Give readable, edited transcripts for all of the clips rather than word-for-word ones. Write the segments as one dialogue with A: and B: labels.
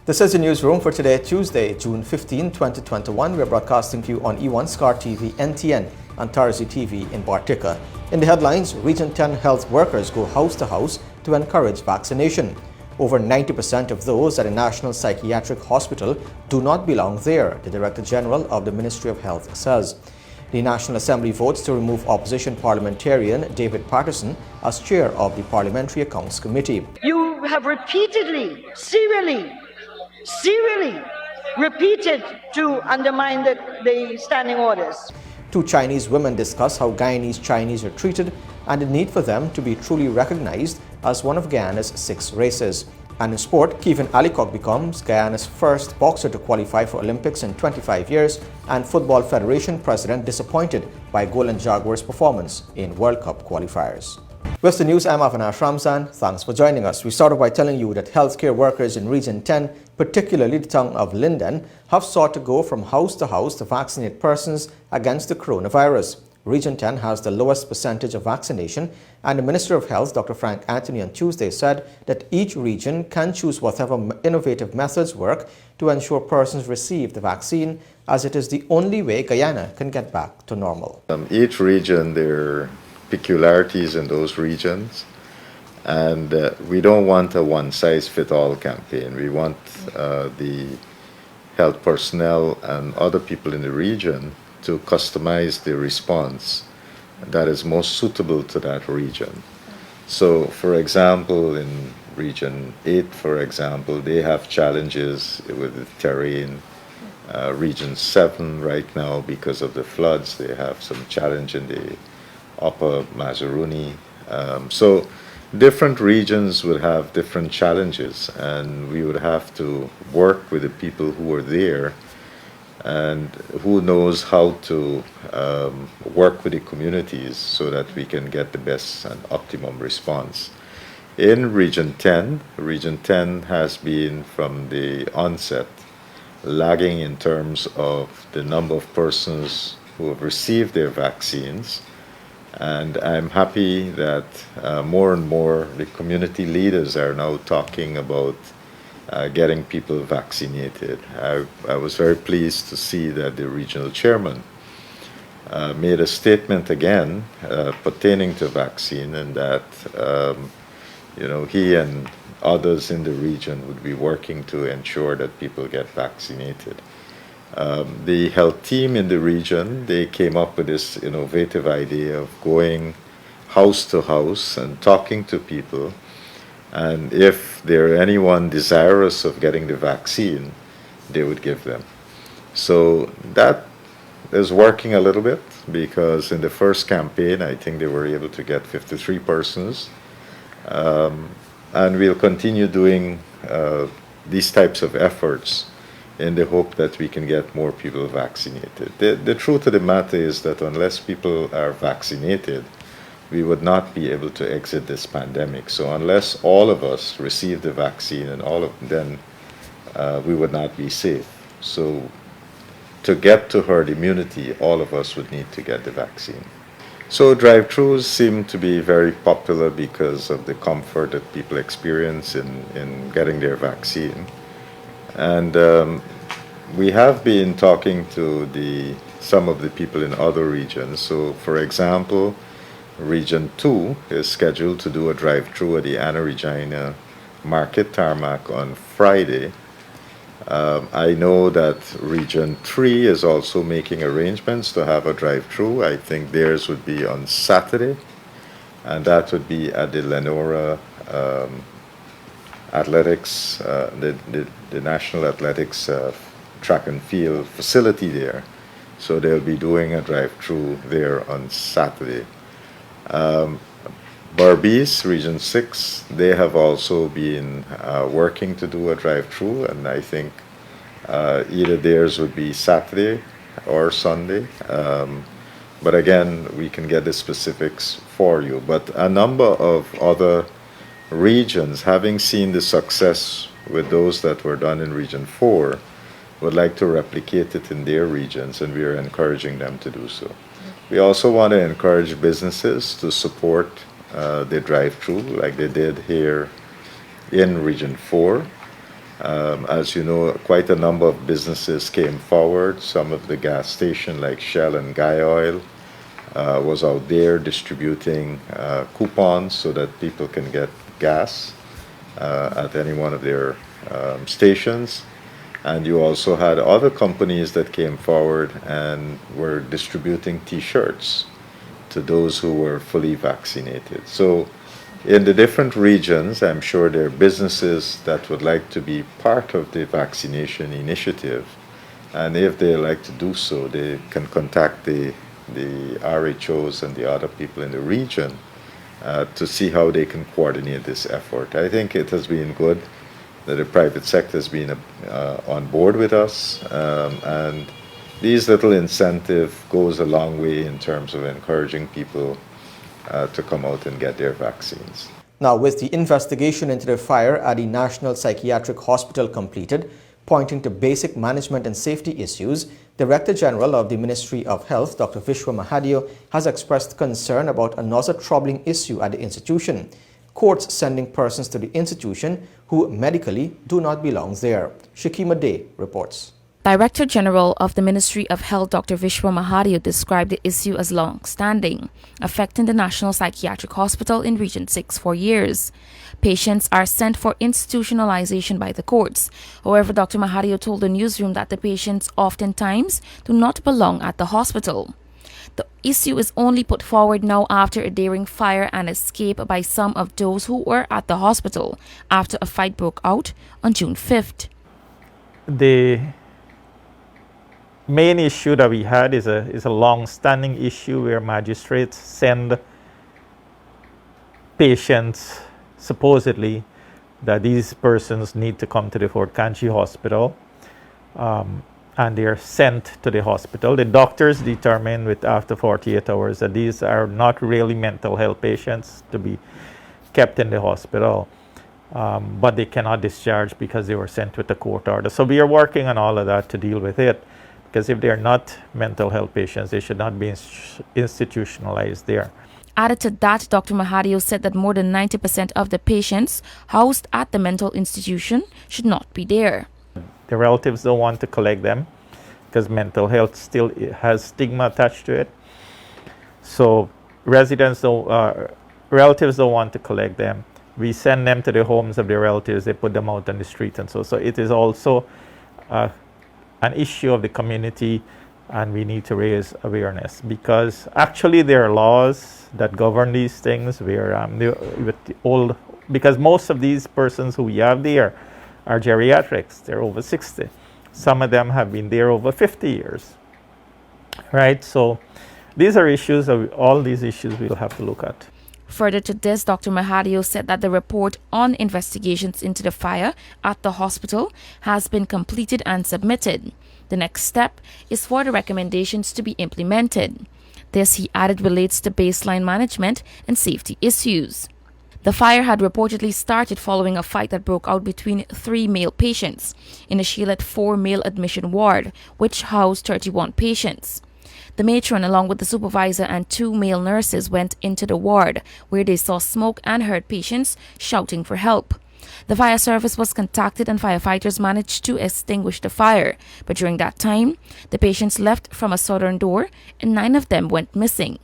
A: This is the newsroom for today, Tuesday, June 15, 2021. We're broadcasting to you on E1 Scar TV, NTN, and Tarzi TV in Bartica. In the headlines, Region 10 health workers go house to house to encourage vaccination. Over 90% of those at a national psychiatric hospital do not belong there, the Director General of the Ministry of Health says. The National Assembly votes to remove opposition parliamentarian David Patterson as chair of the Parliamentary Accounts Committee.
B: You have repeatedly, serially repeated to undermine the standing orders.
A: Two Chinese women discuss how Guyanese Chinese are treated and the need for them to be truly recognized as one of Guyana's 6 races. And in sport, Kevin Alicock becomes Guyana's first boxer to qualify for Olympics in 25 years, and Football Federation president disappointed by Golden Jaguars' performance in World Cup qualifiers. With the news, I'm Avinash Ramzan. Thanks for joining us. We started by telling you that healthcare workers in Region 10, particularly the town of Linden, have sought to go from house to vaccinate persons against the coronavirus. Region 10 has the lowest percentage of vaccination, and the Minister of Health, Dr. Frank Anthony, on Tuesday said that each region can choose whatever innovative methods work to ensure persons receive the vaccine, as it is the only way Guyana can get back to normal.
C: Each region, there are peculiarities in those regions, and we don't want a one-size-fits-all campaign. We want the health personnel and other people in the region to customize the response that is most suitable to that region. So, for example, in Region 8, for example, they have challenges with the terrain. Region 7 right now, because of the floods, they have some challenge in the upper Mazaruni. So different regions will have different challenges, and we would have to work with the people who are there and who knows how to work with the communities so that we can get the best and optimum response. In Region 10 has been from the onset lagging in terms of the number of persons who have received their vaccines, and I'm happy that more and more the community leaders are now talking about getting people vaccinated. I was very pleased to see that the regional chairman made a statement again pertaining to vaccine, and that he and others in the region would be working to ensure that people get vaccinated. The health team in the region, they came up with this innovative idea of going house to house and talking to people, and if there anyone desirous of getting the vaccine, they would give them. So that is working a little bit, because in the first campaign, I think they were able to get 53 persons. And we'll continue doing these types of efforts in the hope that we can get more people vaccinated. The truth of the matter is that unless people are vaccinated, we would not be able to exit this pandemic. So unless all of us receive the vaccine, and then we would not be safe. So to get to herd immunity, all of us would need to get the vaccine. So drive-thrus seem to be very popular because of the comfort that people experience in getting their vaccine. And we have been talking to some of the people in other regions. So, for example, Region 2 is scheduled to do a drive-thru at the Anna Regina Market Tarmac on Friday. I know that Region 3 is also making arrangements to have a drive-thru. I think theirs would be on Saturday, and that would be at the Lenora Athletics, the National Athletics track and field facility there. So they'll be doing a drive-thru there on Saturday. Berbice, Region 6, they have also been working to do a drive-thru, and I think either theirs would be Saturday or Sunday. But again, we can get the specifics for you. But a number of other regions, having seen the success with those that were done in Region 4, would like to replicate it in their regions, and we are encouraging them to do so. We also want to encourage businesses to support the drive-thru like they did here in Region 4. As you know, quite a number of businesses came forward. Some of the gas stations like Shell and Guy Oil was out there distributing coupons so that people can get gas at any one of their stations. And you also had other companies that came forward and were distributing T-shirts to those who were fully vaccinated. So in the different regions, I'm sure there are businesses that would like to be part of the vaccination initiative. And if they like to do so, they can contact the RHOs and the other people in the region to see how they can coordinate this effort. I think it has been good that the private sector has been on board with us, and these little incentive goes a long way in terms of encouraging people to come out and get their vaccines.
A: Now, with the investigation into the fire at the National Psychiatric Hospital completed, pointing to basic management and safety issues, Director General of the Ministry of Health, Dr. Vishwa Mahadio, has expressed concern about another troubling issue at the institution: courts sending persons to the institution who medically do not belong there. Shakima Day reports.
D: Director General of the Ministry of Health, Dr. Vishwa Mahadio, described the issue as long-standing, affecting the National Psychiatric Hospital in Region 6 for years. Patients are sent for institutionalization by the courts. However, Dr. Mahadio told the newsroom that the patients oftentimes do not belong at the hospital. The issue is only put forward now after a daring fire and escape by some of those who were at the hospital after a fight broke out on June 5th.
E: The main issue that we had is a long-standing issue where magistrates send patients supposedly that these persons need to come to the Fort Kanchi hospital, and they are sent to the hospital. The doctors determine after 48 hours that these are not really mental health patients to be kept in the hospital, but they cannot discharge because they were sent with a court order. So we are working on all of that to deal with it, because if they are not mental health patients, they should not be institutionalized there.
D: Added to that, Dr. Mahadio said that more than 90% of the patients housed at the mental institution should not be there.
E: The relatives don't want to collect them because mental health still has stigma attached to it. So relatives don't want to collect them. We send them to the homes of their relatives. They put them out on the street and so it is also an issue of the community, and we need to raise awareness, because actually there are laws that govern these things where because most of these persons who we have there are geriatrics. They're over 60. Some of them have been there over 50 years, right? So these are issues, all these issues we'll have to look at.
D: Further to this, Dr. Mahadio said that the report on investigations into the fire at the hospital has been completed and submitted. The next step is for the recommendations to be implemented. This, he added, relates to baseline management and safety issues. The fire had reportedly started following a fight that broke out between 3 male patients in a shielded 4 male admission ward, which housed 31 patients. The matron, along with the supervisor and 2 male nurses, went into the ward, where they saw smoke and heard patients shouting for help. The fire service was contacted and firefighters managed to extinguish the fire, but during that time, the patients left from a southern door and 9 of them went missing.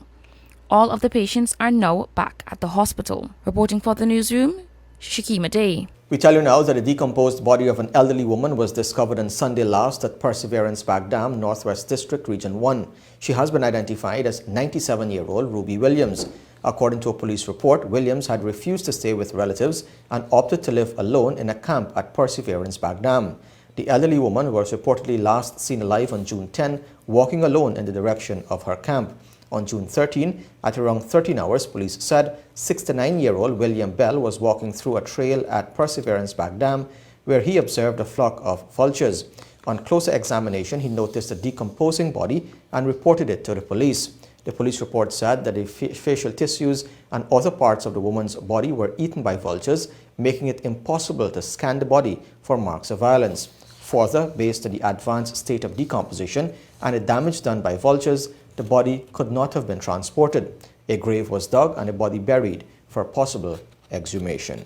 D: All of the patients are now back at the hospital. Reporting for the newsroom, Shakima Day.
A: We tell you now that a decomposed body of an elderly woman was discovered on Sunday last at Perseverance Back Dam, Northwest District, Region 1. She has been identified as 97-year-old Ruby Williams. According to a police report, Williams had refused to stay with relatives and opted to live alone in a camp at Perseverance Back Dam. The elderly woman was reportedly last seen alive on June 10, walking alone in the direction of her camp. On June 13, at around 13 hours, police said 69-year-old William Bell was walking through a trail at Perseverance Back Dam, where he observed a flock of vultures. On closer examination, he noticed a decomposing body and reported it to the police. The police report said that the facial tissues and other parts of the woman's body were eaten by vultures, making it impossible to scan the body for marks of violence. Further, based on the advanced state of decomposition and the damage done by vultures, the body could not have been transported. A grave was dug and the body buried for possible exhumation.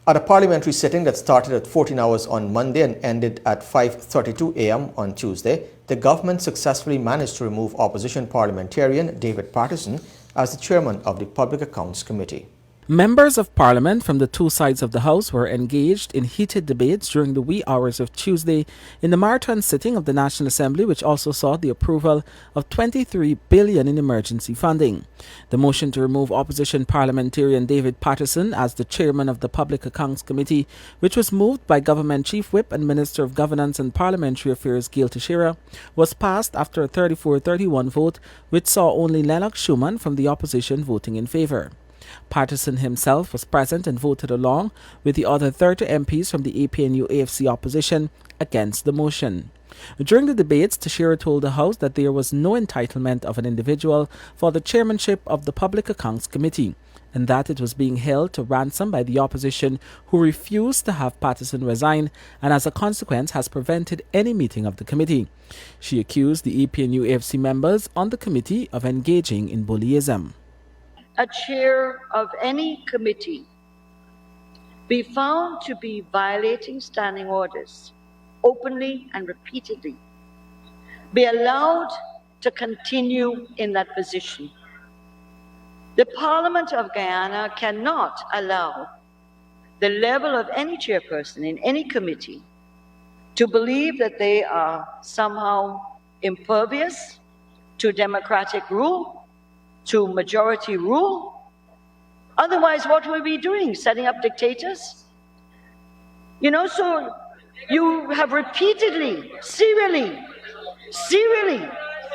A: At a parliamentary sitting that started at 14 hours on Monday and ended at 5:32 a.m. on Tuesday, the government successfully managed to remove opposition parliamentarian David Paterson as the chairman of the Public Accounts Committee.
F: Members of Parliament from the two sides of the House were engaged in heated debates during the wee hours of Tuesday in the marathon sitting of the National Assembly, which also saw the approval of $23 billion in emergency funding. The motion to remove opposition parliamentarian David Paterson as the chairman of the Public Accounts Committee, which was moved by Government Chief Whip and Minister of Governance and Parliamentary Affairs Gov't, was passed after a 34-31 vote, which saw only Lennox Schumann from the opposition voting in favour. Paterson himself was present and voted along with the other 30 MPs from the APNU-AFC opposition against the motion. During the debates, Teixeira told the House that there was no entitlement of an individual for the chairmanship of the Public Accounts Committee, and that it was being held to ransom by the opposition, who refused to have Paterson resign and as a consequence has prevented any meeting of the committee. She accused the APNU-AFC members on the committee of engaging in bullyism.
B: A chair of any committee be found to be violating standing orders openly and repeatedly, be allowed to continue in that position. The Parliament of Guyana cannot allow the level of any chairperson in any committee to believe that they are somehow impervious to democratic rule, to majority rule. Otherwise, what will we be doing? Setting up dictators? So you have repeatedly, serially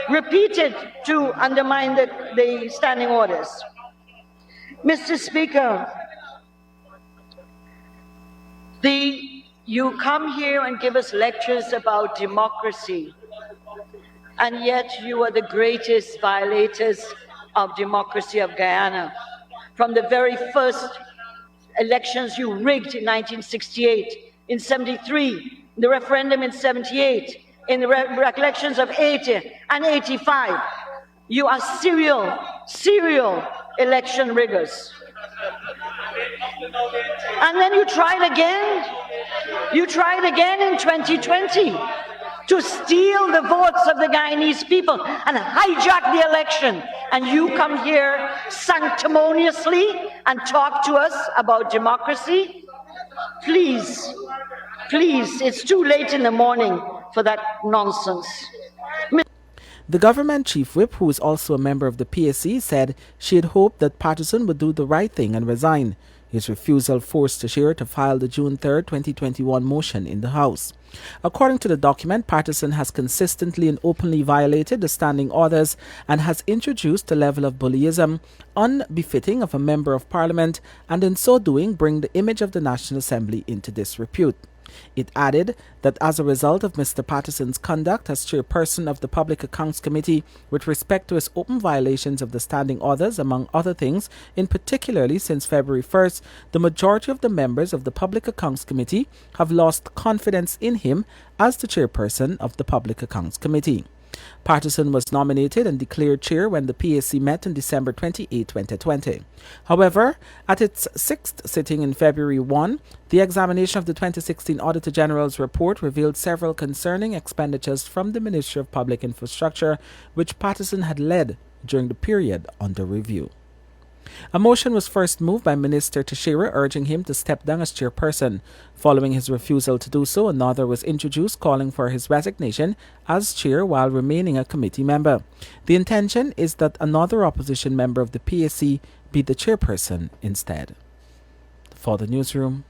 B: repeated to undermine the standing orders. Mr. Speaker, you come here and give us lectures about democracy, and yet you are the greatest violators of democracy of Guyana. From the very first elections you rigged in 1968, in 73, the referendum in 78, in the elections of 80 and 85, you are serial election riggers. And then you tried again in 2020 to steal the votes of the Guyanese people and hijack the election. And you come here sanctimoniously and talk to us about democracy? Please, it's too late in the morning for that nonsense.
F: The government chief whip, who is also a member of the PSC, said she had hoped that Paterson would do the right thing and resign. His refusal forced Teixeira to file the June 3, 2021 motion in the House. According to the document, Paterson has consistently and openly violated the standing orders and has introduced a level of bullyism unbefitting of a member of parliament, and in so doing bring the image of the National Assembly into disrepute. It added that as a result of Mr. Paterson's conduct as chairperson of the Public Accounts Committee with respect to his open violations of the standing orders, among other things, in particularly since February 1st, the majority of the members of the Public Accounts Committee have lost confidence in him as the chairperson of the Public Accounts Committee. Paterson was nominated and declared chair when the PSC met on December 28, 2020. However, at its sixth sitting in February 1, the examination of the 2016 Auditor General's report revealed several concerning expenditures from the Ministry of Public Infrastructure, which Paterson had led during the period under review. A motion was first moved by Minister Teixeira urging him to step down as chairperson. Following his refusal to do so, another was introduced calling for his resignation as chair while remaining a committee member. The intention is that another opposition member of the PSC be the chairperson instead. For the Newsroom,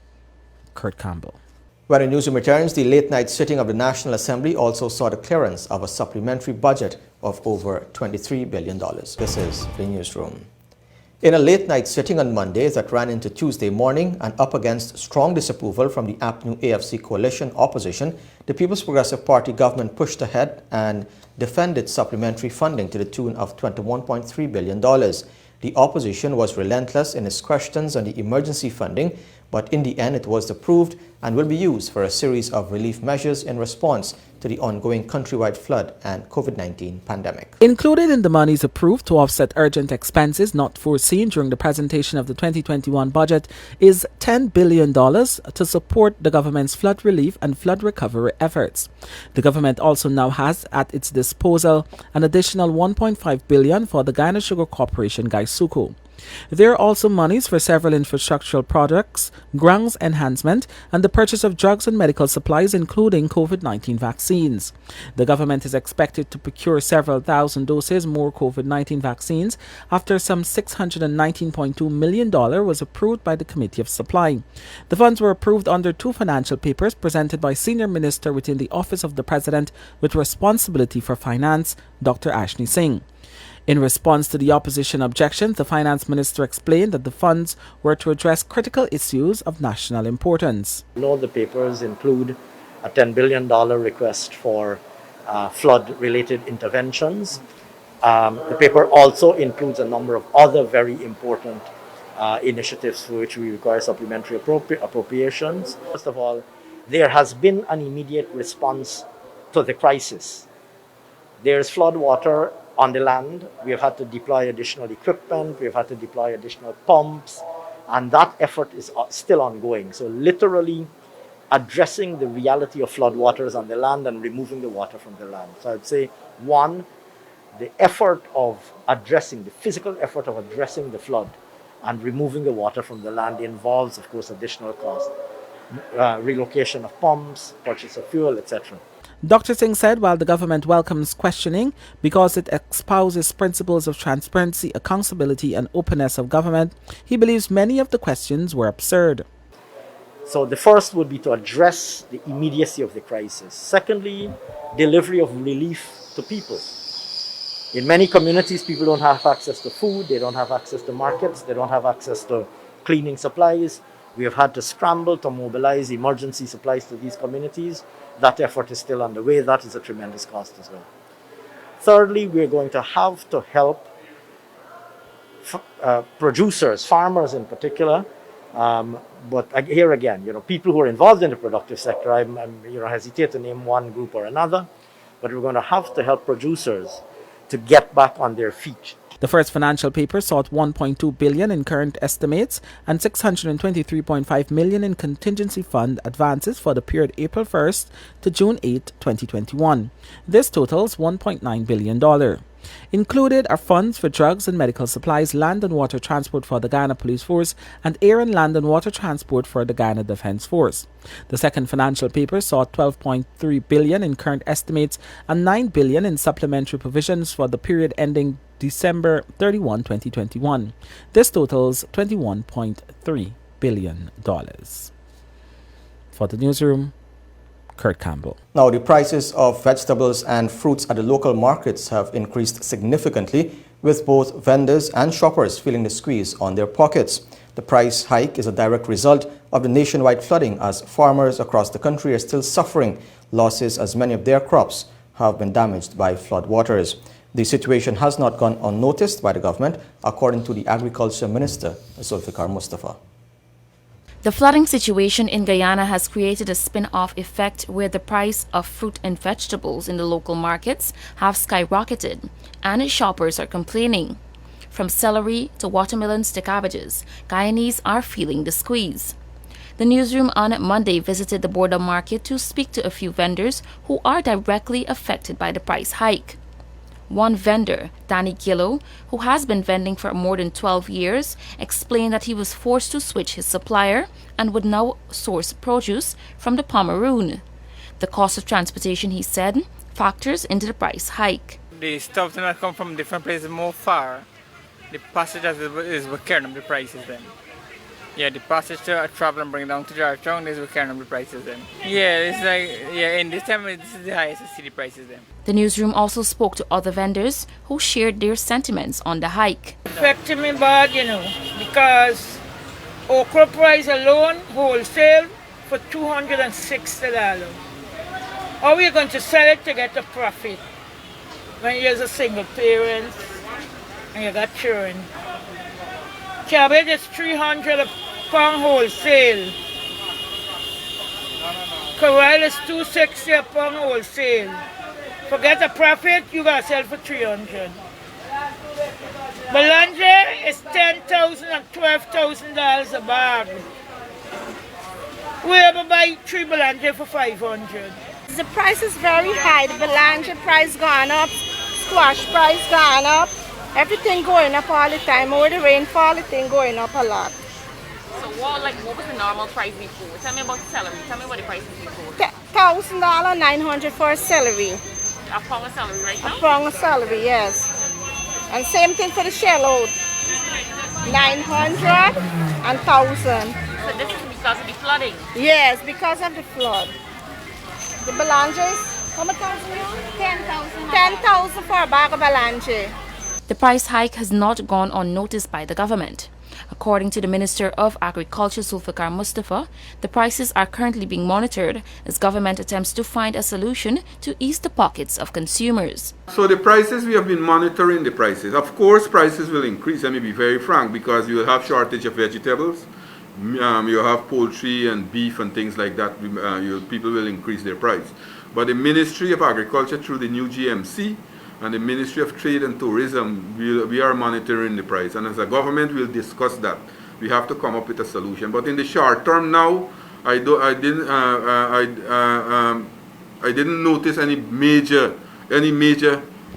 F: Kurt Campbell.
A: When the Newsroom returns, the late-night sitting of the National Assembly also saw the clearance of a supplementary budget of over $23 billion. This is the Newsroom. In a late-night sitting on Monday that ran into Tuesday morning and up against strong disapproval from the APNU-AFC coalition opposition, the People's Progressive Party government pushed ahead and defended supplementary funding to the tune of $21.3 billion. The opposition was relentless in its questions on the emergency funding, but in the end it was approved and will be used for a series of relief measures in response to the ongoing countrywide flood and COVID-19 pandemic.
F: Included in the monies approved to offset urgent expenses not foreseen during the presentation of the 2021 budget is $10 billion to support the government's flood relief and flood recovery efforts. The government also now has at its disposal an additional $1.5 billion for the Guyana Sugar Corporation GUYSUCO. There are also monies for several infrastructural projects, grants enhancement, and the purchase of drugs and medical supplies, including COVID-19 vaccines. The government is expected to procure several thousand doses more COVID-19 vaccines after some $619.2 million was approved by the Committee of Supply. The funds were approved under two financial papers presented by Senior Minister within the Office of the President with responsibility for finance, Dr. Ashni Singh. In response to the opposition objections, the finance minister explained that the funds were to address critical issues of national importance.
G: The papers include a $10 billion request for flood-related interventions. The paper also includes a number of other very important initiatives for which we require supplementary appropriations. First of all, there has been an immediate response to the crisis. There's flood water on the land. We have had to deploy additional equipment, we have had to deploy additional pumps, and that effort is still ongoing. So literally addressing the reality of flood waters on the land and removing the water from the land. So I'd say, one, the effort of addressing, the physical effort of addressing the flood and removing the water from the land involves, of course, additional cost, relocation of pumps, purchase of fuel, etc.
F: Dr. Singh said while the government welcomes questioning because it espouses principles of transparency, accountability and openness of government, he believes many of the questions were absurd.
G: So the first would be to address the immediacy of the crisis. Secondly, delivery of relief to people. In many communities, people don't have access to food, they don't have access to markets, they don't have access to cleaning supplies. We have had to scramble to mobilize emergency supplies to these communities. That effort is still underway. That is a tremendous cost as well. Thirdly, we're going to have to help producers, farmers in particular, but here again, people who are involved in the productive sector, I'm hesitate to name one group or another, but we're going to have to help producers to get back on their feet.
F: The first financial paper sought $1.2 billion in current estimates and $623.5 million in contingency fund advances for the period April 1st to June 8, 2021. This totals $1.9 billion. Included are funds for drugs and medical supplies, land and water transport for the Guyana Police Force, and air and land and water transport for the Guyana Defence Force. The second financial paper sought $12.3 billion in current estimates and $9 billion in supplementary provisions for the period ending December 31, 2021. This totals $21.3 billion. For the newsroom, Kurt Campbell.
A: Now, the prices of vegetables and fruits at the local markets have increased significantly, with both vendors and shoppers feeling the squeeze on their pockets. The price hike is a direct result of the nationwide flooding, as farmers across the country are still suffering losses as many of their crops have been damaged by flood waters. The situation has not gone unnoticed by the government, according to the Agriculture Minister, Zulfikar Mustafa.
D: The flooding situation in Guyana has created a spin-off effect where the price of fruit and vegetables in the local markets have skyrocketed, and shoppers are complaining. From celery to watermelons to cabbages, Guyanese are feeling the squeeze. The newsroom on Monday visited the border market to speak to a few vendors who are directly affected by the price hike. One vendor, Danny Gillo, who has been vending for more than 12 years, explained that he was forced to switch his supplier and would now source produce from the Pomeroon. The cost of transportation, he said, factors into the price hike.
H: The stuff that come from different places more far. The passengers is what carrying up the prices then. Yeah, the passage to travel and bring down to Georgetown is what carrying up the prices then. Yeah, it's like, in this time, this is the highest city prices then.
D: The newsroom also spoke to other vendors who shared their sentiments on the hike.
I: Affecting me bad, because okra price alone, wholesale, for $260. How are you going to sell it to get a profit when you're a single parent and you got children? Cabbage is $300 upon wholesale. Corral is $260 upon wholesale. Forget a profit, you gotta sell for $300. Belanje is $10,000 and $12,000 a bag. We ever buy 3 belanje for $500.
J: The price is very high. The belanje price gone up, squash price gone up. Everything going up all the time. Over the rainfall, the thing going up a lot.
D: So what was the normal price before? Tell me about the celery. Tell me what the price is before.
J: $1,000, $900 for a celery.
D: A pound of celery right now?
J: A pound of celery, yes. And same thing for the shallot. 900 and 1,000.
D: So this is because of the flooding?
J: Yes, because of the flood. The belanges, how much thousand? 10,000. 10,000 for a bag of belanje.
D: The price hike has not gone unnoticed by the government. According to the Minister of Agriculture, Zulfikar Mustafa, the prices are currently being monitored as government attempts to find a solution to ease the pockets of consumers.
K: So the prices, we have been monitoring the prices. Of course, prices will increase, let me be very frank, because you will have shortage of vegetables. You have poultry and beef and things like that. People will increase their price. But the Ministry of Agriculture, through the new GMC, and the Ministry of Trade and Tourism, we are monitoring the price. And as a government, we'll discuss that. We have to come up with a solution. But in the short term now, I didn't notice any major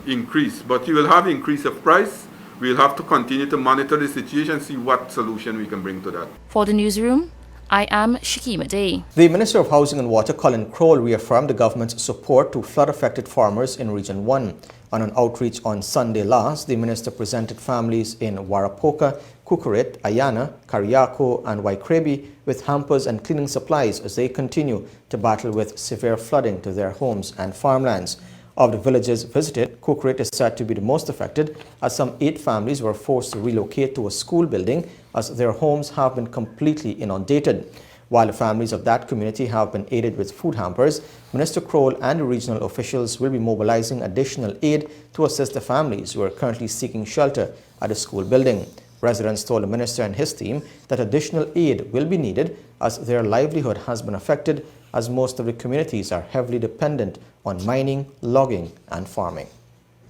K: increase. But you will have increase of price. We'll have to continue to monitor the situation and see what solution we can bring to that.
D: For the newsroom, I am Shakima Day.
A: The Minister of Housing and Water, Colin Crowell, reaffirmed the government's support to flood-affected farmers in Region 1. On an outreach on Sunday last, the minister presented families in Warapoka, Kukurit, Ayana, Kariako and Waikrebi with hampers and cleaning supplies as they continue to battle with severe flooding to their homes and farmlands. Of the villages visited, Kukurit is said to be the most affected, as some 8 families were forced to relocate to a school building as their homes have been completely inundated. While the families of that community have been aided with food hampers, Minister Crowell and the regional officials will be mobilizing additional aid to assist the families who are currently seeking shelter at the school building. Residents told the minister and his team that additional aid will be needed as their livelihood has been affected, as most of the communities are heavily dependent on mining, logging and farming.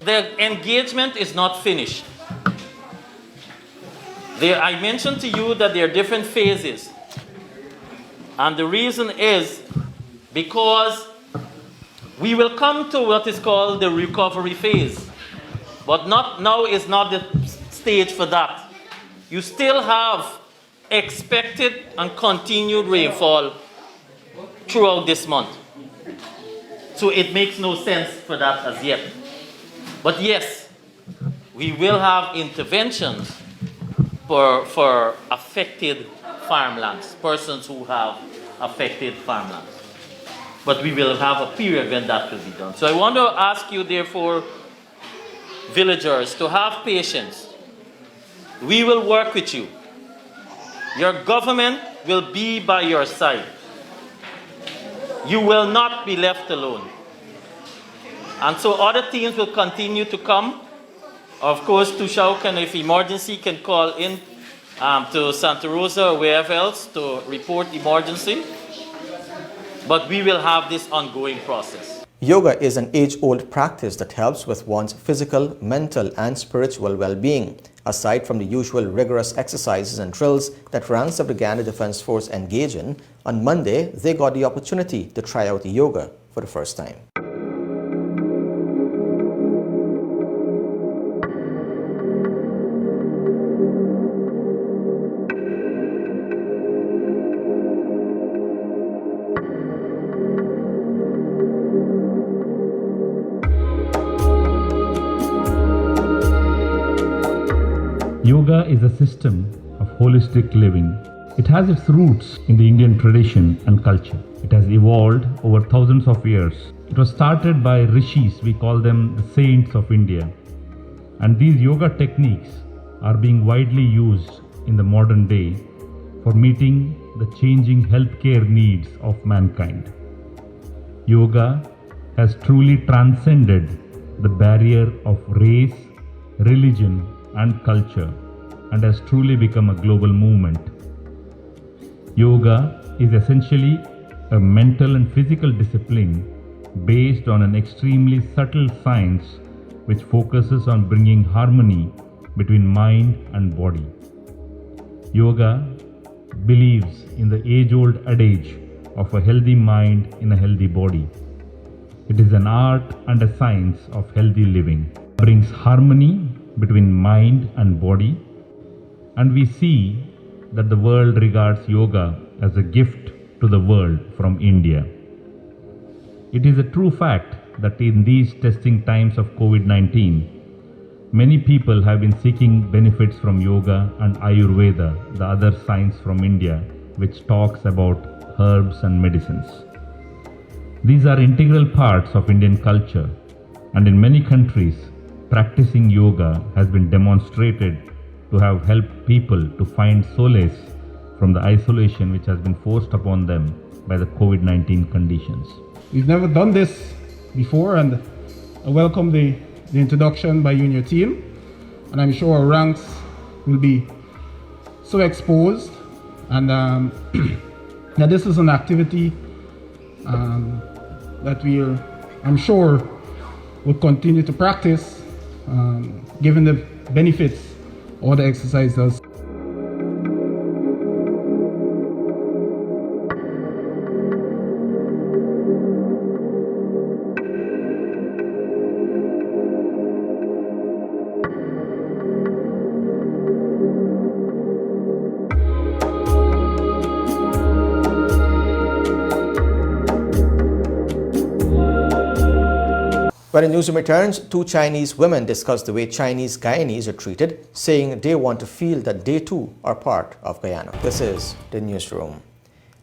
L: The engagement is not finished. I mentioned to you that there are different phases. And the reason is because we will come to what is called the recovery phase. But now is not the stage for that. You still have expected and continued rainfall throughout this month. So it makes no sense for that as yet. But yes, we will have interventions for affected farmlands, persons who have affected farmlands. But we will have a period when that will be done. So I want to ask you, therefore, villagers, to have patience. We will work with you. Your government will be by your side. You will not be left alone. And so other teams will continue to come. Of course, Tushao can, if emergency, can call in to Santa Rosa or wherever else to report emergency. But we will have this ongoing process.
A: Yoga is an age-old practice that helps with one's physical, mental and spiritual well-being. Aside from the usual rigorous exercises and drills that ranks of the Guyana Defence Force engage in, on Monday they got the opportunity to try out yoga for the first time.
M: Yoga is a system of holistic living. It has its roots in the Indian tradition and culture. It has evolved over thousands of years. It was started by rishis, we call them the saints of India. And these yoga techniques are being widely used in the modern day for meeting the changing healthcare needs of mankind. Yoga has truly transcended the barrier of race, religion, and culture, and has truly become a global movement. Yoga is essentially a mental and physical discipline based on an extremely subtle science which focuses on bringing harmony between mind and body. Yoga believes in the age-old adage of a healthy mind in a healthy body. It is an art and a science of healthy living. It brings harmony between mind and body, and we see that the world regards yoga as a gift to the world from India. It is a true fact that in these testing times of COVID-19, many people have been seeking benefits from yoga and Ayurveda, the other science from India, which talks about herbs and medicines. These are integral parts of Indian culture, and in many countries, practicing yoga has been demonstrated to have helped people to find solace from the isolation which has been forced upon them by the COVID-19 conditions.
N: We've never done this before, and I welcome the introduction by you and your team, and I'm sure our ranks will be so exposed, and that this is an activity that I'm sure, will continue to practice, given the benefits all the exercise does.
A: When the newsroom returns, two Chinese women discuss the way Chinese Guyanese are treated, saying they want to feel that they too are part of Guyana. This is the Newsroom.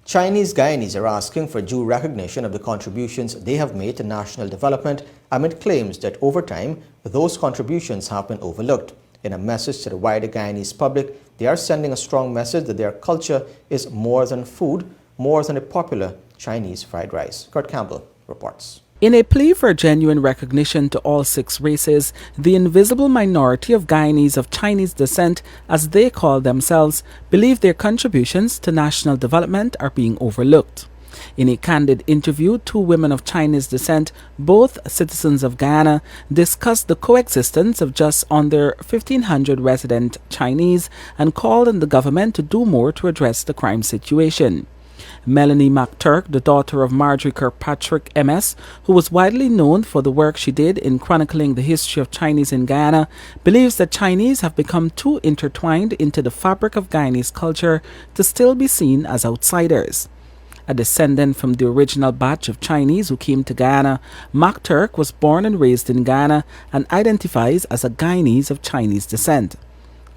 A: Chinese Guyanese are asking for due recognition of the contributions they have made to national development amid claims that over time, those contributions have been overlooked. In a message to the wider Guyanese public, they are sending a strong message that their culture is more than food, more than a popular Chinese fried rice. Kurt Campbell reports.
F: In a plea for genuine recognition to all six races, the invisible minority of Guyanese of Chinese descent, as they call themselves, believe their contributions to national development are being overlooked. In a candid interview, two women of Chinese descent, both citizens of Guyana, discussed the coexistence of just under 1,500 resident Chinese and called on the government to do more to address the crime situation. Melanie McTurk, the daughter of Marjorie Kirkpatrick MS, who was widely known for the work she did in chronicling the history of Chinese in Guyana, believes that Chinese have become too intertwined into the fabric of Guyanese culture to still be seen as outsiders. A descendant from the original batch of Chinese who came to Guyana, McTurk was born and raised in Guyana and identifies as a Guyanese of Chinese descent.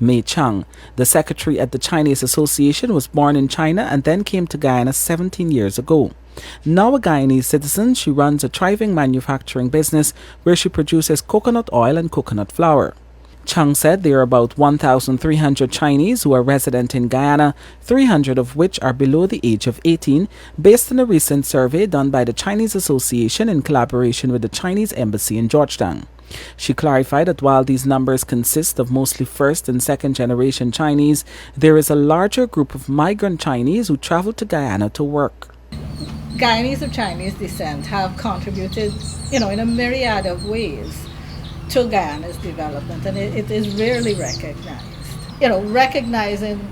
F: Mei Chang, the secretary at the Chinese Association, was born in China and then came to Guyana 17 years ago. Now a Guyanese citizen, she runs a thriving manufacturing business where she produces coconut oil and coconut flour. Chang said there are about 1,300 Chinese who are resident in Guyana, 300 of which are below the age of 18, based on a recent survey done by the Chinese Association in collaboration with the Chinese Embassy in Georgetown. She clarified that while these numbers consist of mostly first and second generation Chinese, there is a larger group of migrant Chinese who travel to Guyana to work.
O: Guyanese of Chinese descent have contributed, in a myriad of ways to Guyana's development, and it is rarely recognized. Recognizing,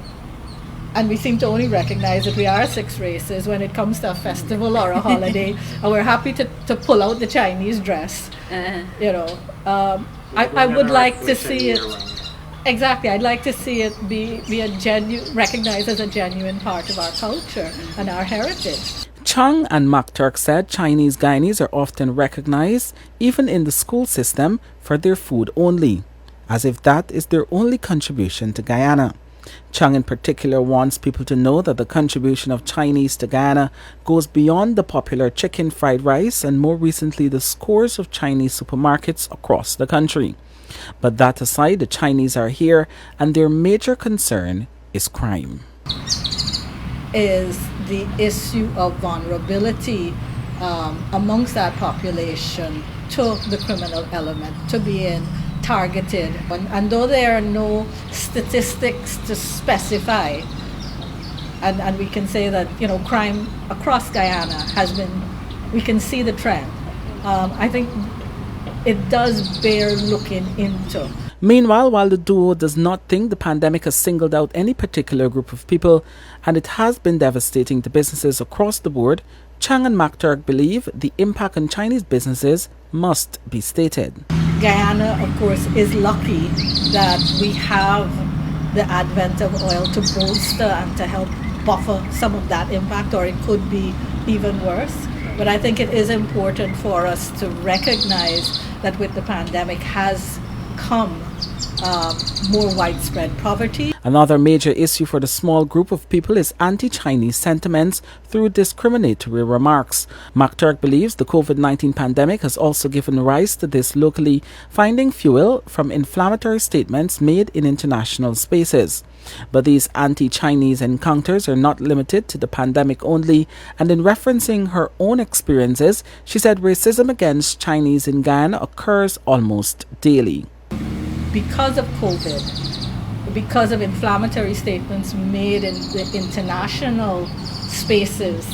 O: and we seem to only recognize that we are six races when it comes to a festival or a holiday, and we're happy to pull out the Chinese dress. I would like to see it. Exactly, I'd like to see it be recognized as a genuine part of our culture and our heritage.
F: Chung and McTurk said Chinese Guyanese are often recognized, even in the school system, for their food only, as if that is their only contribution to Guyana. Chung in particular wants people to know that the contribution of Chinese to Guyana goes beyond the popular chicken fried rice and more recently the scores of Chinese supermarkets across the country. But that aside, the Chinese are here and their major concern is crime.
O: Is the issue of vulnerability amongst that population to the criminal element, to being targeted. And though there are no statistics to specify and we can say that, you know, crime across Guyana has been, we can see the trend. I think it does bear looking into.
F: Meanwhile, while the duo does not think the pandemic has singled out any particular group of people, and it has been devastating to businesses across the board, Chang and MacTurk believe the impact on Chinese businesses must be stated.
O: Guyana, of course, is lucky that we have the advent of oil to bolster and to help buffer some of that impact, or it could be even worse. But I think it is important for us to recognize that with the pandemic has come more widespread poverty.
F: Another major issue for the small group of people is anti-Chinese sentiments through discriminatory remarks. MacTurk believes the COVID-19 pandemic has also given rise to this locally, finding fuel from inflammatory statements made in international spaces. But these anti-Chinese encounters are not limited to the pandemic only, and in referencing her own experiences, she said racism against Chinese in Guyana occurs almost daily.
O: Because of COVID, because of inflammatory statements made in the international spaces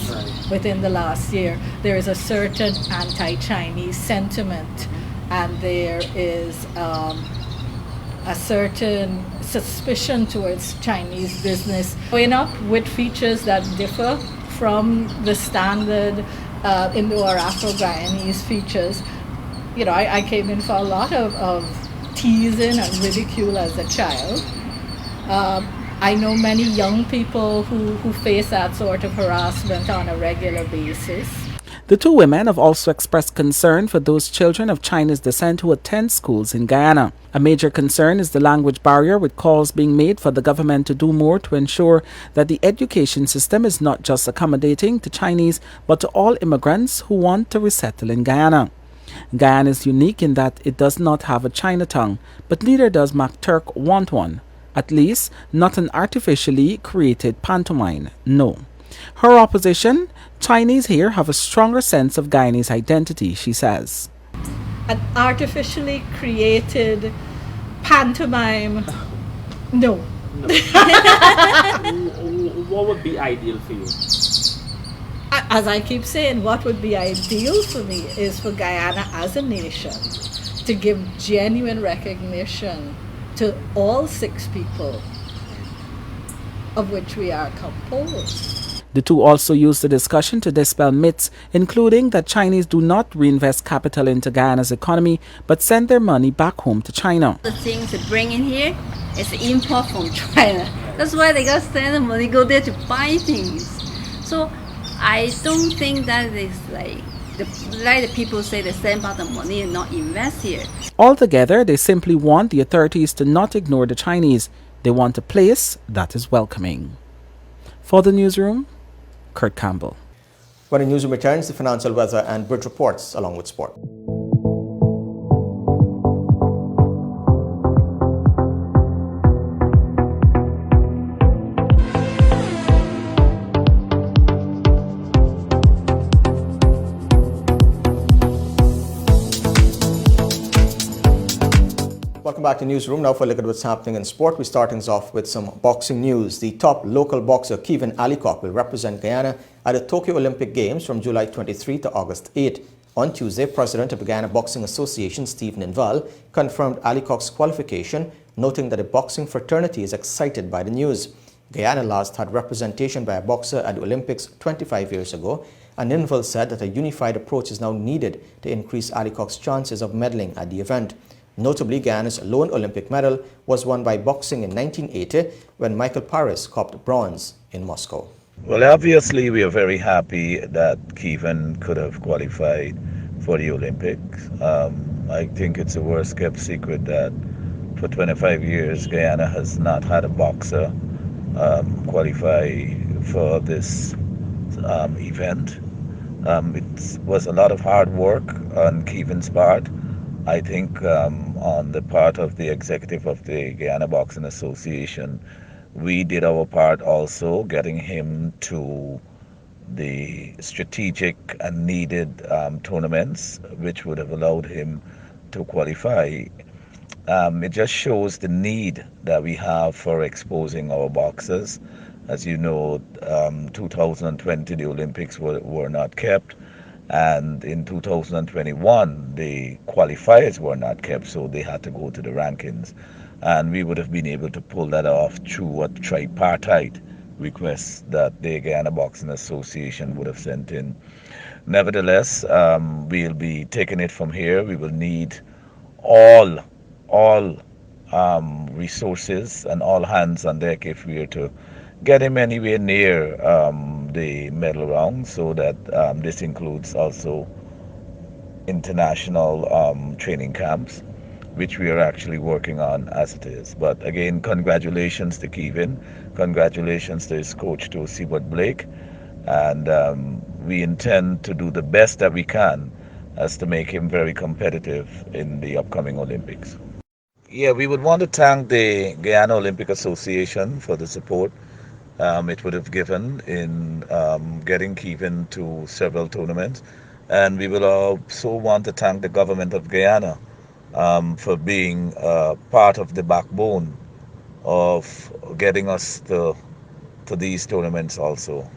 O: within the last year, there is a certain anti-Chinese sentiment, and there is a certain suspicion towards Chinese business, going up with features that differ from the standard Indo or Afro-Guyanese features. You know, I came in for a lot of teasing and ridicule as a child. I know many young people who face that sort of harassment on a regular basis.
F: The two women have also expressed concern for those children of Chinese descent who attend schools in Guyana. A major concern is the language barrier, with calls being made for the government to do more to ensure that the education system is not just accommodating to Chinese but to all immigrants who want to resettle in Guyana. Guyana is unique in that it does not have a Chinatown, but neither does MacTurk want one. At least, not an artificially created pantomime, no. Her opposition, Chinese here have a stronger sense of Guyanese identity, she says.
O: An artificially created pantomime, no.
L: What would be ideal for you?
O: As I keep saying, what would be ideal for me is for Guyana as a nation to give genuine recognition to all 6 people of which we are composed.
F: The two also used the discussion to dispel myths, including that Chinese do not reinvest capital into Guyana's economy but send their money back home to China.
P: The things they bring in here is import from China. That's why they got to send the money, go there to buy things. So I don't think that is like the people say they send back the money and not invest here.
F: Altogether, they simply want the authorities to not ignore the Chinese. They want a place that is welcoming. For the newsroom, Kurt Campbell.
A: When the newsroom returns, the financial weather and bridge reports along with sport. Welcome back to Newsroom. Now for a look at what's happening in sport. We're starting off with some boxing news. The top local boxer, Kevin Allicock, will represent Guyana at the Tokyo Olympic Games from July 23 to August 8. On Tuesday, President of the Guyana Boxing Association, Stephen Inval, confirmed Allicock's qualification, noting that the boxing fraternity is excited by the news. Guyana last had representation by a boxer at the Olympics 25 years ago, and Inval said that a unified approach is now needed to increase Allicock's chances of medaling at the event. Notably, Guyana's lone Olympic medal was won by boxing in 1980 when Michael Paris copped bronze in Moscow.
Q: Well, obviously, we are very happy that Kevin could have qualified for the Olympics. I think it's a worst-kept secret that for 25 years, Guyana has not had a boxer qualify for this event. It was a lot of hard work on Kevin's part. I think on the part of the executive of the Guyana Boxing Association, we did our part also, getting him to the strategic and needed tournaments, which would have allowed him to qualify. It just shows the need that we have for exposing our boxers As you know, 2020 the Olympics were not kept, and in 2021 the qualifiers were not kept, so they had to go to the rankings. And we would have been able to pull that off through a tripartite request that the Guyana Boxing Association would have sent in. Nevertheless, we'll be taking it from here. We will need all resources and all hands on deck if we are to get him anywhere near the medal round, so that this includes also international training camps, which we are actually working on as it is. But again, congratulations to Kevin, congratulations to his coach, to Siebert Blake, and we intend to do the best that we can as to make him very competitive in the upcoming Olympics. Yeah, we would want to thank the Guyana Olympic Association for the support it would have given in getting Kevin to several tournaments. And we will also want to thank the government of Guyana for being part of the backbone of getting us to these tournaments also.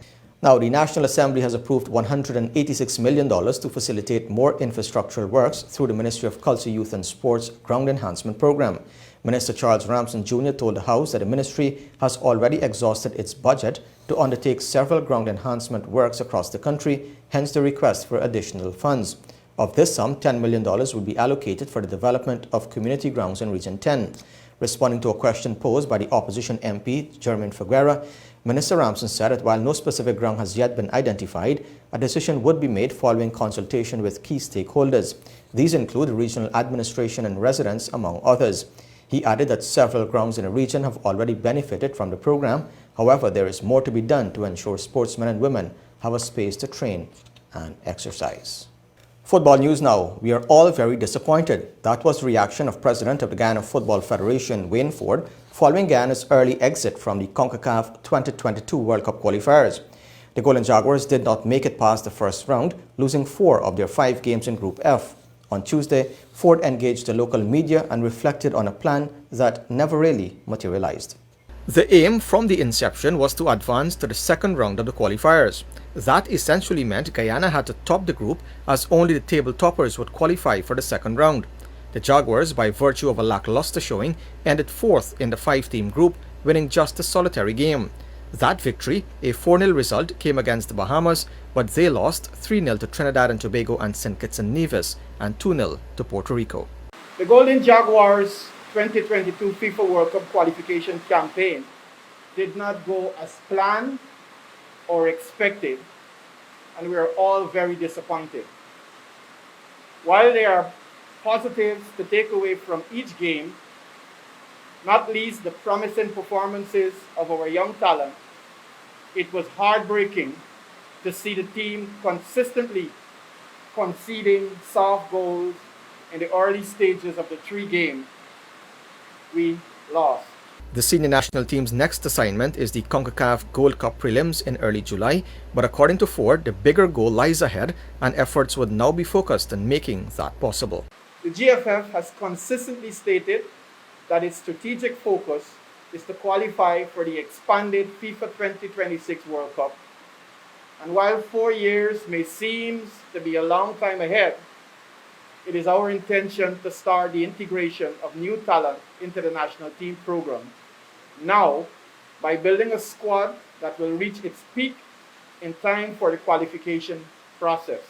A: Now, the National Assembly has approved $186 million to facilitate more infrastructural works through the Ministry of Culture, Youth and Sports Ground Enhancement Program. Minister Charles Ramson Jr. told the House that the ministry has already exhausted its budget to undertake several ground enhancement works across the country, hence the request for additional funds. Of this sum, $10 million will be allocated for the development of community grounds in Region 10. Responding to a question posed by the opposition MP, Jermaine Figuera, Minister Ramson said that while no specific ground has yet been identified, a decision would be made following consultation with key stakeholders. These include regional administration and residents, among others. He added that several grounds in the region have already benefited from the program. However, there is more to be done to ensure sportsmen and women have a space to train and exercise. Football news now. We are all very disappointed. That was the reaction of President of the Guyana Football Federation, Wayne Ford, following Guyana's early exit from the CONCACAF 2022 World Cup qualifiers. The Golden Jaguars did not make it past the first round, losing 4 of their 5 games in Group F. On Tuesday, Ford engaged the local media and reflected on a plan that never really materialized. The aim from the inception was to advance to the second round of the qualifiers. That essentially meant Guyana had to top the group, as only the table toppers would qualify for the second round. The Jaguars, by virtue of a lackluster showing, ended 4th in the 5-team group, winning just a solitary game. That victory, a 4-0 result, came against the Bahamas, but they lost 3-0 to Trinidad and Tobago and St. Kitts and Nevis and 2-0 to Puerto Rico.
R: The Golden Jaguars 2022 FIFA World Cup qualification campaign did not go as planned or expected, and we are all very disappointed. While there are positives to take away from each game, not least the promising performances of our young talent, it was heartbreaking to see the team consistently conceding soft goals in the early stages of the 3 games we lost.
A: The senior national team's next assignment is the CONCACAF Gold Cup prelims in early July, but according to Ford, the bigger goal lies ahead and efforts would now be focused on making that possible.
R: The GFF has consistently stated that its strategic focus is to qualify for the expanded FIFA 2026 World Cup. And while 4 years may seem to be a long time ahead, it is our intention to start the integration of new talent into the national team program now by building a squad that will reach its peak in time for the qualification process.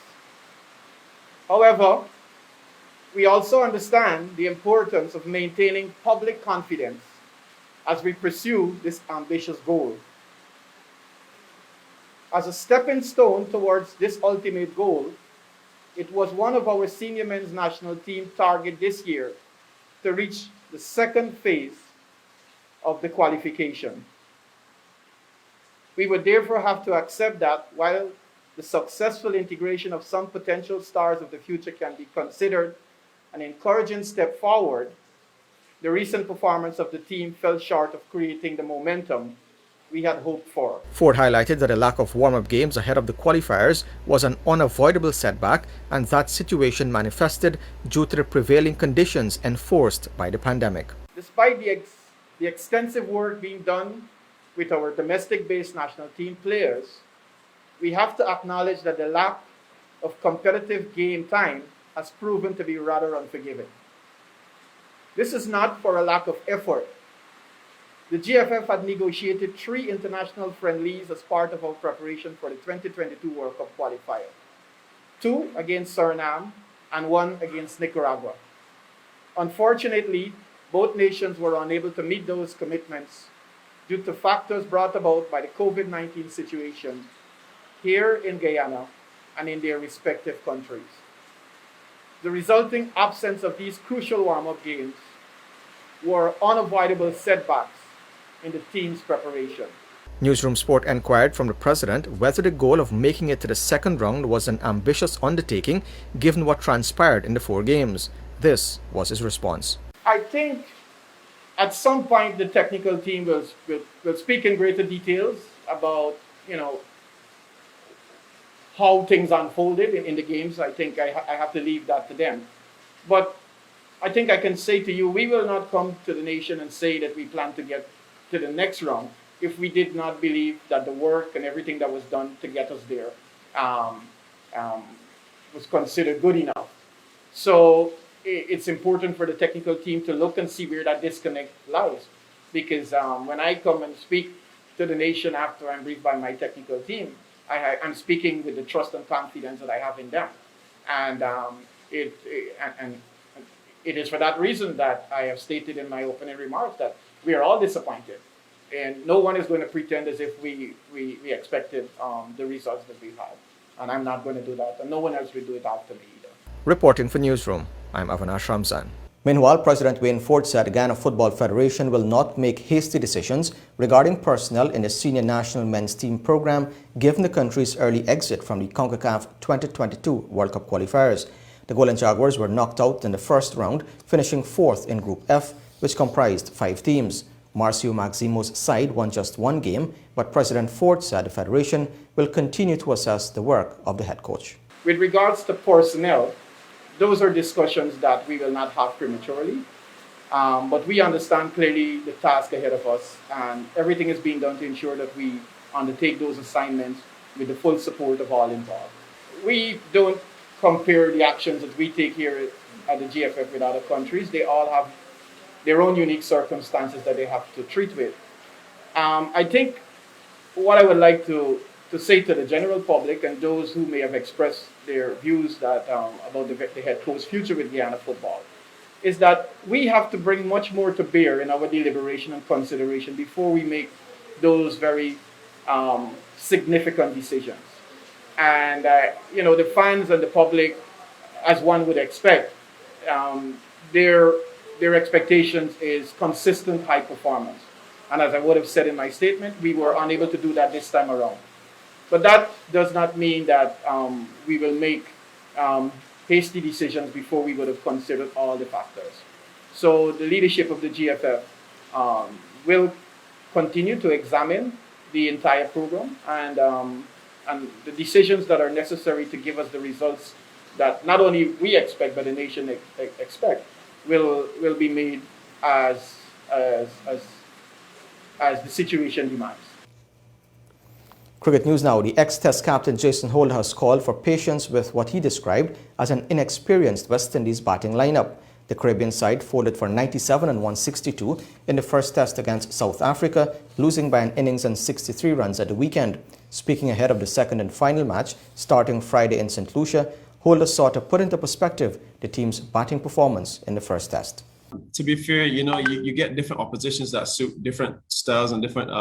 R: However, we also understand the importance of maintaining public confidence as we pursue this ambitious goal. As a stepping stone towards this ultimate goal, it was one of our senior men's national team target this year to reach the second phase of the qualification. We would therefore have to accept that while the successful integration of some potential stars of the future can be considered an encouraging step forward, the recent performance of the team fell short of creating the momentum we had hoped for.
A: Ford highlighted that a lack of warm-up games ahead of the qualifiers was an unavoidable setback, and that situation manifested due to the prevailing conditions enforced by the pandemic.
R: Despite the extensive work being done with our domestic-based national team players, we have to acknowledge that the lack of competitive game time has proven to be rather unforgiving. This is not for a lack of effort. The GFF had negotiated 3 international friendlies as part of our preparation for the 2022 World Cup qualifier. 2 against Suriname and 1 against Nicaragua. Unfortunately, both nations were unable to meet those commitments due to factors brought about by the COVID-19 situation here in Guyana and in their respective countries. The resulting absence of these crucial warm-up games were unavoidable setbacks in the team's preparation.
A: Newsroom Sport inquired from the president whether the goal of making it to the second round was an ambitious undertaking given what transpired in the 4 games. This was his response.
R: I think at some point the technical team will speak in greater details about, how things unfolded in the games. I think I have to leave that to them. But I think I can say to you, we will not come to the nation and say that we plan to get to the next round if we did not believe that the work and everything that was done to get us there was considered good enough. So it's important for the technical team to look and see where that disconnect lies. Because when I come and speak to the nation after I'm briefed by my technical team, I'm speaking with the trust and confidence that I have in them. And it is for that reason that I have stated in my opening remarks that we are all disappointed. And no one is going to pretend as if we expected the results that we had. And I'm not going to do that. And no one else will do it after me either.
A: Reporting for Newsroom, I'm Avinash Ramzan. Meanwhile, President Wayne Ford said the Guyana Football Federation will not make hasty decisions regarding personnel in the senior national men's team program given the country's early exit from the CONCACAF 2022 World Cup qualifiers. The Golden Jaguars were knocked out in the first round, finishing 4th in Group F, which comprised 5 teams. Marcio Maximo's side won just 1 game, but President Ford said the Federation will continue to assess the work of the head coach.
R: With regards to personnel, those are discussions that we will not have prematurely, but we understand clearly the task ahead of us, and everything is being done to ensure that we undertake those assignments with the full support of all involved. We don't compare the actions that we take here at the GFF with other countries. They all have their own unique circumstances that they have to treat with. I think what I would like to say to the general public and those who may have expressed their views that about the head coach's future with Guyana football is that we have to bring much more to bear in our deliberation and consideration before we make those very significant decisions. And the fans and the public, as one would expect, their expectations is consistent high performance. And as I would have said in my statement, we were unable to do that this time around. But that does not mean that we will make hasty decisions before we would have considered all the factors. So the leadership of the GFF will continue to examine the entire program and the decisions that are necessary to give us the results that not only we expect but the nation expect will be made as the situation demands.
A: Cricket news now. The ex-Test captain Jason Holder has called for patience with what he described as an inexperienced West Indies batting lineup. The Caribbean side folded for 97 and 162 in the first Test against South Africa, losing by an innings and 63 runs at the weekend. Speaking ahead of the second and final match starting Friday in St. Lucia, Holder sought to put into perspective the team's batting performance in the first Test.
S: To be fair, you get different oppositions that suit different styles and different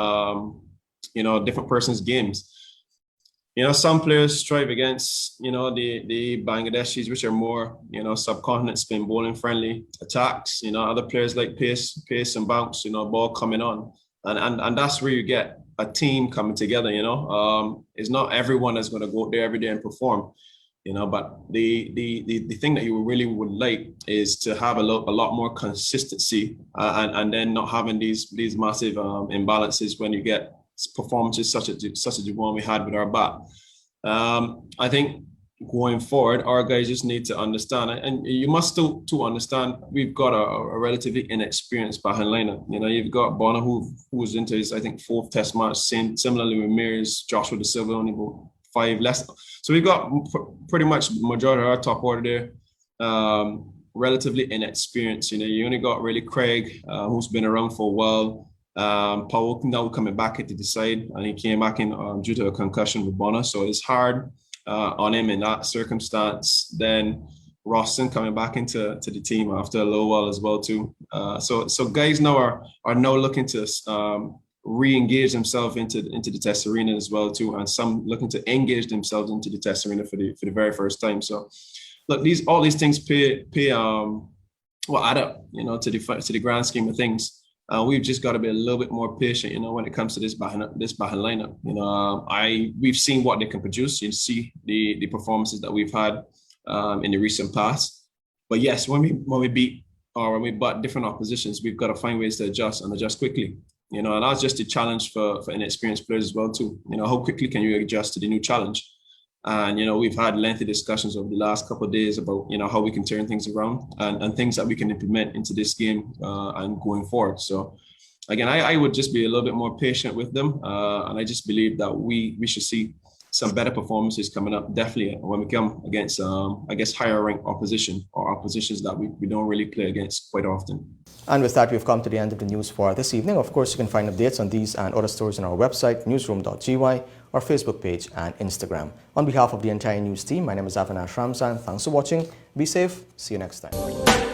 S: different persons' games. Some players strive against, the Bangladeshis, which are more, subcontinent spin bowling friendly attacks. Other players like pace and bounce, ball coming on. And that's where you get a team coming together, It's not everyone that's going to go there every day and perform, but the thing that you really would like is to have a lot more consistency and then not having these massive imbalances when you get performances such as the one we had with our bat. I think going forward, our guys just need to understand, and you must still to understand, we've got a relatively inexperienced behind lineup. You know, you've got Bonner who's into his, I think, 4th test match. Similarly with Mears, Joshua De Silva only about 5 less. So we've got pretty much majority of our top order there, relatively inexperienced. You know, you only got really Craig, who's been around for a while. Paul now coming back into the side, and he came back in due to a concussion with Bonner, so it's hard on him in that circumstance. Then Roston coming back into the team after a little while as well too. So guys now are now looking to re-engage themselves into the test arena as well too, and some looking to engage themselves into the test arena for the very first time. So look, all these things add up, you know, to the grand scheme of things. We've just got to be a little bit more patient, you know, when it comes to this behind lineup. You know, we've seen what they can produce. You see the performances that we've had in the recent past. But yes, when we beat or when we butt different oppositions, we've got to find ways to adjust quickly. You know, and that's just a challenge for inexperienced players as well too. You know, how quickly can you adjust to the new challenge? And, you know, we've had lengthy discussions over the last couple of days about, you know, how we can turn things around and things that we can implement into this game and going forward. So, again, I would just be a little bit more patient with them. And I just believe that we should see some better performances coming up, definitely when we come against, I guess, higher ranked opposition or oppositions that we don't really play against quite often.
A: And with that, we've come to the end of the news for this evening. Of course, you can find updates on these and other stories on our website, Newsroom.gy, our Facebook page and Instagram. On behalf of the entire news team, my name is Avinash Ramzan. Thanks for watching. Be safe. See you next time.